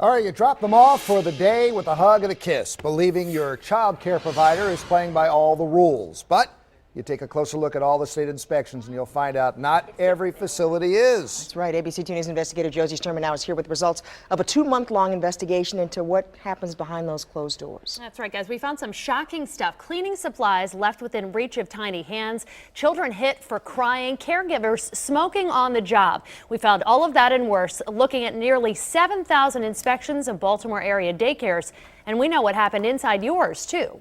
All right, you drop them off for the day with a hug and a kiss, believing your child care provider is playing by all the rules. But you take a closer look at all the state inspections and you'll find out not every facility is. That's right. ABC 2 News investigator Josie Sturman now is here with results of a 2-month-long investigation into what happens behind those closed doors. That's right, guys. We found some shocking stuff. Cleaning supplies left within reach of tiny hands, children hit for crying, caregivers smoking on the job. We found all of that and worse, looking at nearly 7,000 inspections of Baltimore area daycares. And we know what happened inside yours, too.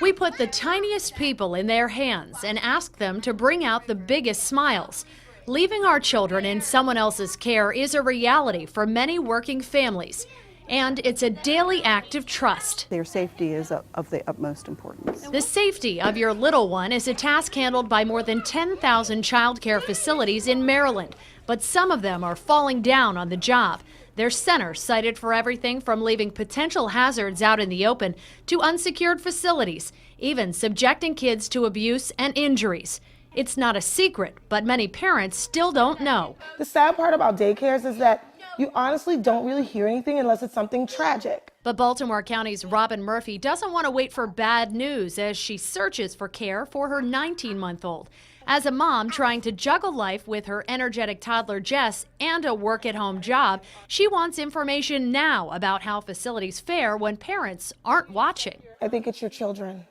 We put the tiniest people in their hands and ask them to bring out the biggest smiles. Leaving our children in someone else's care is a reality for many working families, and it's a daily act of trust. Their safety is of the utmost importance. The safety of your little one is a task handled by more than 10,000 child care facilities in Maryland, but some of them are falling down on the job. Their centers cited for everything from leaving potential hazards out in the open to unsecured facilities, even subjecting kids to abuse and injuries. It's not a secret, but many parents still don't know. The sad part about daycares is that you honestly don't really hear anything unless it's something tragic. But Baltimore County's Robin Murphy doesn't want to wait for bad news as she searches for care for her 19-month-old. As a mom trying to juggle life with her energetic toddler Jess and a work-at-home job, she wants information now about how facilities fare when parents aren't watching. I think it's your children.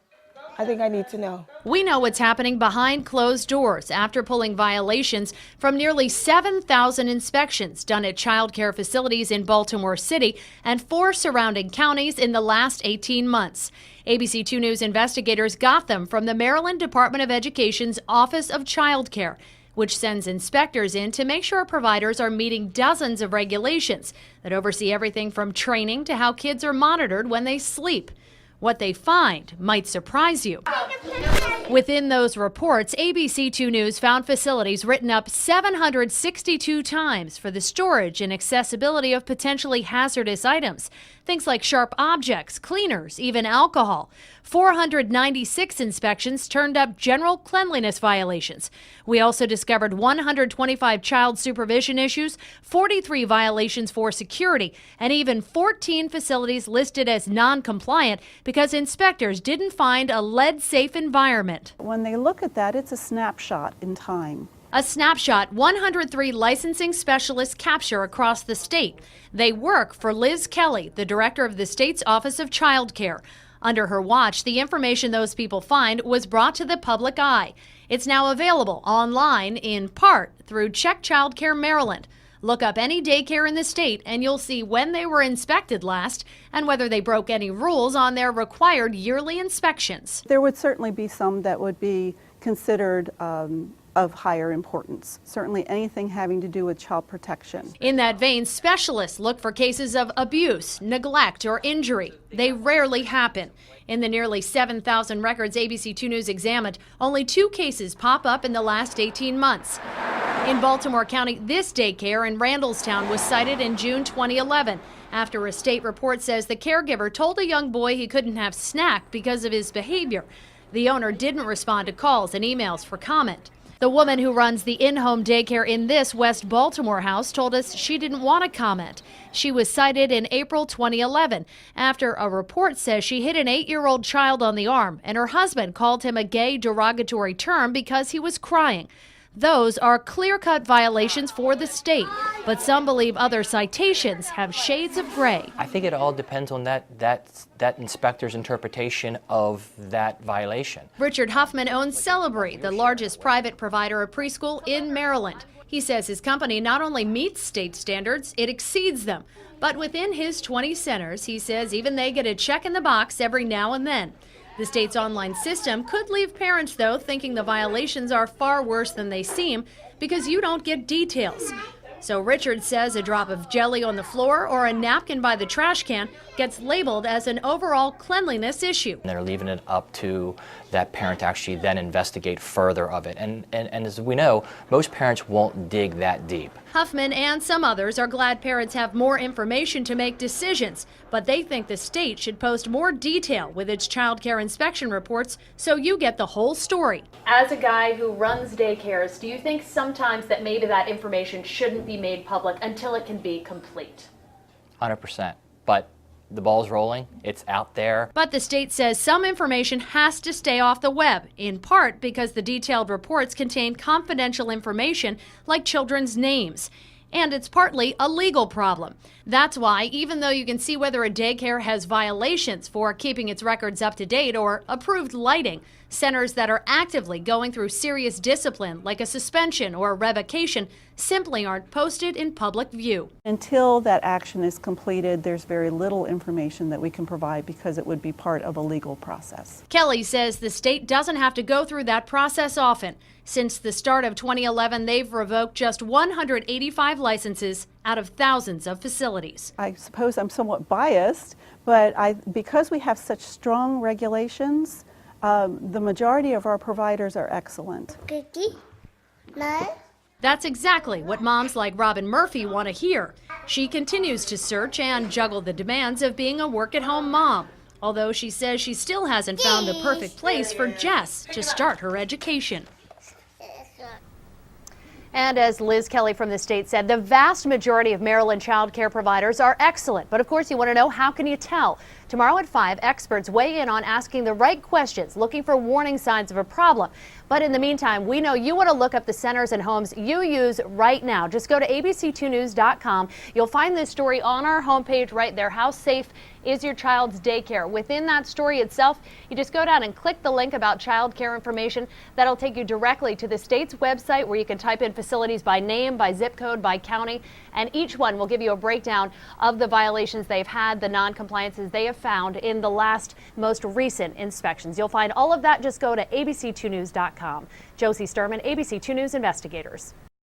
I think I need to know. We know what's happening behind closed doors after pulling violations from nearly 7,000 inspections done at child care facilities in Baltimore City and 4 surrounding counties in the last 18 months. ABC 2 News investigators got them from the Maryland Department of Education's Office of Child Care, which sends inspectors in to make sure providers are meeting dozens of regulations that oversee everything from training to how kids are monitored when they sleep. What they find might surprise you. Within those reports, ABC 2 News found facilities written up 762 times for the storage and accessibility of potentially hazardous items. Things like sharp objects, cleaners, even alcohol. 496 inspections turned up general cleanliness violations. We also discovered 125 child supervision issues, 43 violations for security, and even 14 facilities listed as non-compliant because inspectors didn't find a lead-safe environment. When they look at that, it's a snapshot in time. A snapshot 103 licensing specialists capture across the state. They work for Liz Kelly, the director of the state's Office of Child Care. Under her watch, the information those people find was brought to the public eye. It's now available online, in part, through Check Child Care Maryland. Look up any daycare in the state and you'll see when they were inspected last and whether they broke any rules on their required yearly inspections. There would certainly be some that would be considered of higher importance. Certainly anything having to do with child protection. In that vein, specialists look for cases of abuse, neglect, or injury. They rarely happen. In the nearly 7,000 records ABC 2 News examined, only 2 cases pop up in the last 18 months. In Baltimore County, this daycare in Randallstown was cited in June 2011 after a state report says the caregiver told a young boy he couldn't have snack because of his behavior. The owner didn't respond to calls and emails for comment. The woman who runs the in-home daycare in this West Baltimore house told us she didn't want to comment. She was cited in April 2011 after a report says she hit an 8-year-old child on the arm and her husband called him a gay derogatory term because he was crying. Those are clear-cut violations for the state, but some believe other citations have shades of gray. I think it all depends on that inspector's interpretation of that violation. Richard Huffman owns Celebrate, the largest private provider of preschool in Maryland. He says his company not only meets state standards, it exceeds them. But within his 20 centers, he says even they get a check in the box every now and then. The state's online system could leave parents, though, thinking the violations are far worse than they seem because you don't get details. So Richard says a drop of jelly on the floor or a napkin by the trash can gets labeled as an overall cleanliness issue. They're leaving it up to that parent to actually then investigate further of it. And as we know, most parents won't dig that deep. Huffman and some others are glad parents have more information to make decisions, but they think the state should post more detail with its child care inspection reports so you get the whole story. As a guy who runs daycares, do you think sometimes that maybe that information shouldn't be made public until it can be complete? 100%. But the ball's rolling, it's out there. But the state says some information has to stay off the web, in part because the detailed reports contain confidential information like children's names. And it's partly a legal problem. That's why, even though you can see whether a daycare has violations for keeping its records up to date or approved lighting, centers that are actively going through serious discipline, like a suspension or a revocation, simply aren't posted in public view. Until that action is completed, there's very little information that we can provide because it would be part of a legal process. Kelly says the state doesn't have to go through that process often. Since the start of 2011, they've revoked just 185 licenses out of thousands of facilities. I suppose I'm somewhat biased, but because we have such strong regulations, the majority of our providers are excellent. That's exactly what moms like Robin Murphy want to hear. She continues to search and juggle the demands of being a work-at-home mom, although she says she still hasn't found the perfect place for Jess to start her education. And as Liz Kelly from the state said, the vast majority of Maryland child care providers are excellent. But of course, you want to know, how can you tell? Tomorrow at 5, experts weigh in on asking the right questions, looking for warning signs of a problem. But in the meantime, we know you want to look up the centers and homes you use right now. Just go to abc2news.com. You'll find this story on our homepage right there. How safe is your child's daycare? Within that story itself, you just go down and click the link about child care information. That'll take you directly to the state's website where you can type in facilities by name, by zip code, by county, and each one will give you a breakdown of the violations they've had, the non-compliances they have found in the most recent inspections. You'll find all of that. Just go to abc2news.com. Josie Sturman, ABC 2 News Investigators.